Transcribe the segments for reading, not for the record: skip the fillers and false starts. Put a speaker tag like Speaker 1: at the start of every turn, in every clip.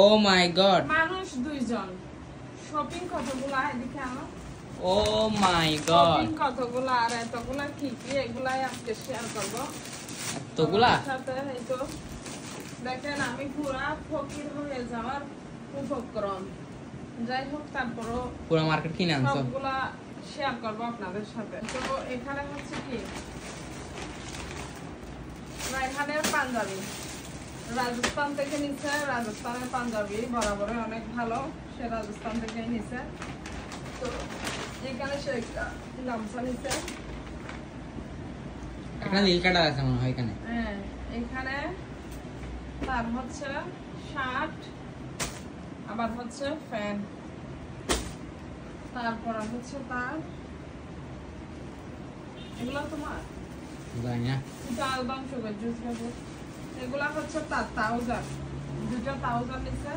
Speaker 1: ও মাই god,
Speaker 2: মানুষ দুইজন, shopping কতগুলা এদিকে আমার,
Speaker 1: ও মাই গড,
Speaker 2: শপিং কতগুলা আর এতগুলা কি কি এগুলাই আজকে শেয়ার করবো
Speaker 1: এতগুলা
Speaker 2: সাথে। এই তো দেখেন আমি পুরা ফকির হয়ে যাওয়ার উপক্রম। যাই হোক তারপরও
Speaker 1: পুরো মার্কেট কিনে আনছো?
Speaker 2: সবগুলা শেয়ার করবো আপনাদের সাথে। তো এখানে হচ্ছে কি রায়হানের পাঞ্জাবি, রাজস্থান থেকে নিচ্ছে। রাজস্থানের পাঞ্জাবি বরাবরই অনেক ভালো, সে রাজস্থান থেকে নিচ্ছে। তো এখানে সে একটা গামছা নিচ্ছে।
Speaker 1: এখানে নীল কাটা আছে মনে হয় এখানে।
Speaker 2: হ্যাঁ, এখানে তার হচ্ছে শার্ট, আবার হচ্ছে ফ্যান, তারপর হচ্ছে তার এগুলো তোমার
Speaker 1: জানি না,
Speaker 2: ডাল মাংস জুস খাবো। এগুলা হচ্ছে তার 1000, দুটো 1000 নিচ্ছে।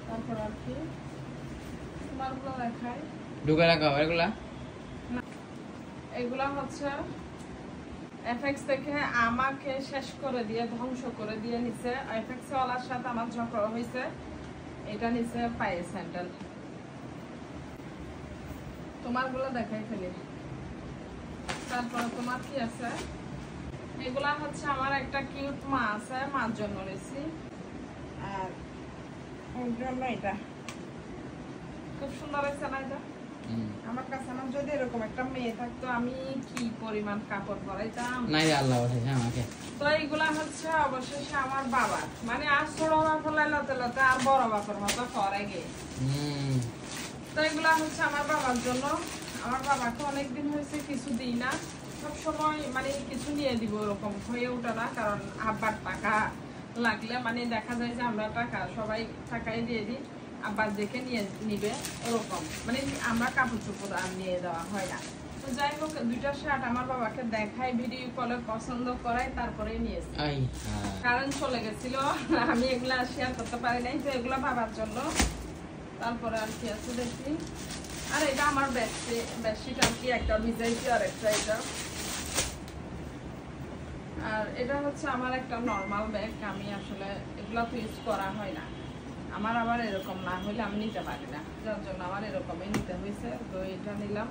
Speaker 2: তারপর আর কি তোমার গুলো দেখায়,
Speaker 1: ঢুকে রাখো এগুলা।
Speaker 2: এগুলা হচ্ছে এফএক্স থেকে আমাকে শেষ করে দিয়ে, ধ্বংস করে দিয়ে নিছে। এফএক্স ওয়ালার সাথে আমার ঝগড়া হয়েছে, এটা নিছে পায়ে স্যান্ডেল। তোমার গুলো দেখাই ফেলি। তারপর তোমার কি আছে, এগুলা হচ্ছে আমার একটা কিউট মা আছে, মার জন্য নিছি। আর ওর জন্য এটা খুব সুন্দর হয়েছে না এটা আমার কাছে। আমার যদি এরকম একটা মেয়ে থাকতো আমি কি পরিমাণ কাপড় পরাইতাম।
Speaker 1: নাই আল্লাহ বাঁচাইছে আমাকে।
Speaker 2: তো এইগুলা হচ্ছে অবশেষে আমার বাবা, মানে আর ছোট বাপর লাইলাতে লাতে আর বড় বাপের মতো করে গে। তো এগুলা হচ্ছে আমার বাবার জন্য। আমার বাবাকে অনেকদিন হয়েছে কিছু দিই না, সব সময় মানে কিছু নিয়ে দিব ওরকম হয়ে ওঠে না, কারণ আব্বার টাকা লাগলে মানে দেখা যায় যে আমরা টাকা সবাই টাকাই দিয়ে দিই, আব্বার দেখে নিয়ে নিবে ওরকম, মানে আমরা কাপড় চোপড় আর নিয়ে দেওয়া হয় না। তো যাই হোক দুইটা শার্ট আমার বাবাকে দেখাই, ভিডিও কলে পছন্দ করাই, তারপরে নিয়েছি। কারণ চলে গেছিল, আমি এগুলা শেয়ার করতে পারি নাই, তো এগুলা বাবার জন্য। তারপরে আর কি আছে দেখি, আর এটা আমার বেডশিট আর কি, একটা ভিজাইছি আর একটা এটা। আর এটা হচ্ছে আমার একটা নর্মাল ব্যাগ, আমি আসলে এগুলা তো ইউজ করা হয় না। আমার আবার এরকম না হলে আমি নিতে পারি না, যার জন্য আমার এরকমই নিতে হয়েছে। তো এটা নিলাম।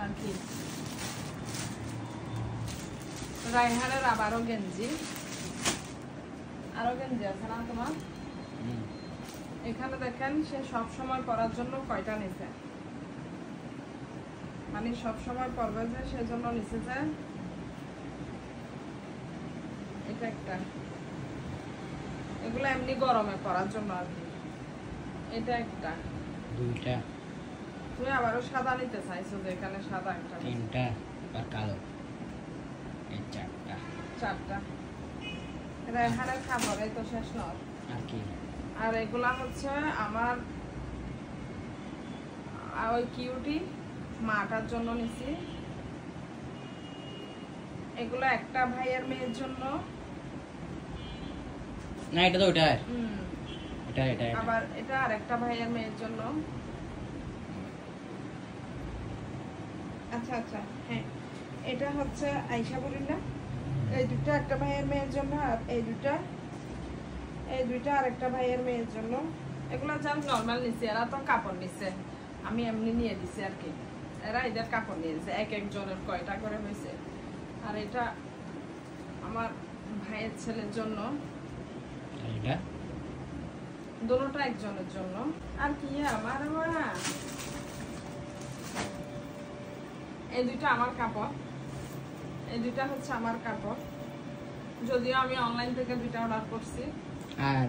Speaker 2: আর কি রায়হানের আবারও গেঞ্জি, আরো গেঞ্জি আছে না তোমার? এখানে দেখেন সে সব সময় পরার জন্য কয়টা নিছে, মানে সব সময় পরবে যে সেজন্য নিছে যে এটা একটা, এগুলো এমনি গরমে পরার জন্য আর কি। এটা একটা,
Speaker 1: দুইটা।
Speaker 2: তুমি আবারও সাদা নিতে চাইছো, যে এখানে সাদা একটা,
Speaker 1: তিনটা আর কালো, এই চারটা,
Speaker 2: চারটা। রায়হানের খাবার এই তো শেষ নয়
Speaker 1: আর কি।
Speaker 2: আর এগুলা হচ্ছে আমার ওই কিউটি মাটার জন্য নিছি। এগুলো একটা ভাইয়ের মেয়ের জন্য,
Speaker 1: না এটা তো ওটা, এটা এটা
Speaker 2: আবার এটা আরেকটা ভাইয়ের মেয়ের জন্য। আচ্ছা আচ্ছা, হ্যাঁ এটা হচ্ছে আয়শা বলিল না, এই দুটো একটা ভাইয়ের মেয়ের জন্য, আর এই দুইটা আরেকটা ভাইয়ের মেয়ের জন্য। এগুলো জান নর্মাল নিছে, এরা তো কাপড় নিছে, আমি এমনি নিয়ে দিছি আর কি। এরা এদের কাপড় নিয়ে দিছে, এক একজনের কয়টা করে হয়েছে। আর এটা আমার ভাইয়ের ছেলের জন্য,
Speaker 1: এটা
Speaker 2: দুটোটা একজনের জন্য। আর কি আমার এই দুইটা আমার কাপড়, এই দুইটা হচ্ছে আমার কাপড়, যদিও আমি অনলাইন থেকে দুইটা অর্ডার করছি।
Speaker 1: আর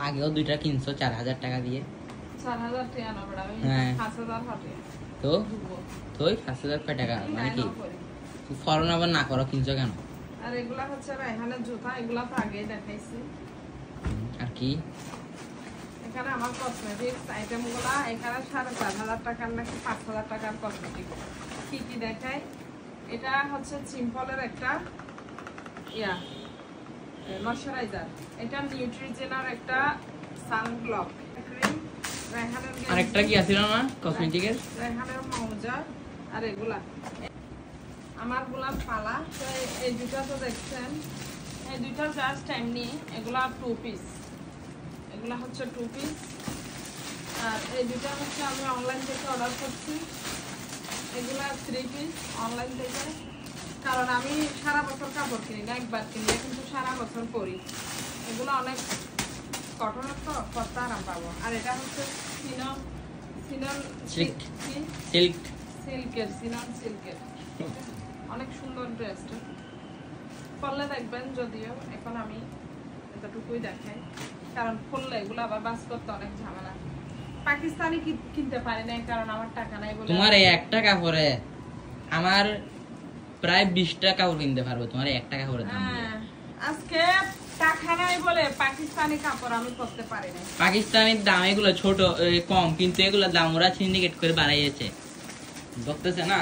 Speaker 1: আগেও দুইটা কিনছো 4000 টাকা দিয়ে।
Speaker 2: 4000 টাকা না বড়, আমি 5000 হাতে
Speaker 1: তো তুই 5000 কয় টাকা, মানে কি ফরন আবার না করো কিনছো কেন?
Speaker 2: আর এগুলা হচ্ছে রায়হানের জুতা, এগুলা তো আগেই দেখাইছি।
Speaker 1: আর কি
Speaker 2: এখানে আমার কসমেটিক্স আইটেম গুলা, এখানে 4500 টাকার নাকি 5000 টাকার কসমেটিক কি কি দেখায়। এটা হচ্ছে সিম্পলের একটা ইয়া ময়শ্চারাইজার, এটা নিউট্রিজেনার একটা সানব্লক ক্রিম, রায়হানের
Speaker 1: আরেকটা কি আছিল না কসমেটিকের,
Speaker 2: রায়হানের মৌজা। আর এগুলা আমার গোলাপ পালা, তো এই দুটো তো দেখছেন, এই দুটো জাস্ট এমনি, এগুলা 2 পিস, এগুলা হচ্ছে 2 পিস। আর এই দুটো হচ্ছে আমি অনলাইন থেকে অর্ডার করছি, এগুলা 3 পিস অনলাইন থেকে। কারণ আমি সারা বছর কাপড় কিনি না, একবার কিনলে কিন্তু সারা বছর পরি। এগুলো অনেক কটনের তো, কত আরাম পাবো। আর এটা হচ্ছে সিল্কের অনেক সুন্দর ড্রেসটা, পরলে দেখবেন। যদিও এখন আমি এতটুকুই দেখাই, কারণ পরলে এগুলো আবার বাস করতে অনেক ঝামেলা। পাকিস্তানি কিনতে পারি না, কারণ আমার টাকা নাই বলে।
Speaker 1: তোমার এই একটা কাপড়ে আমার প্রায় 20টা কাপড় কিনতে পারবো, তোমার একটা কাপড়ের দাম।
Speaker 2: আজকে টাকা নাই বলে পাকিস্তানি কাপড় আমি পরতে পারি না।
Speaker 1: পাকিস্তানির দাম এগুলো ছোট কম, কিন্তু এগুলোর দাম ওরা সিন্ডিকেট করে বাড়াইয়েছে, বুঝতেছে না।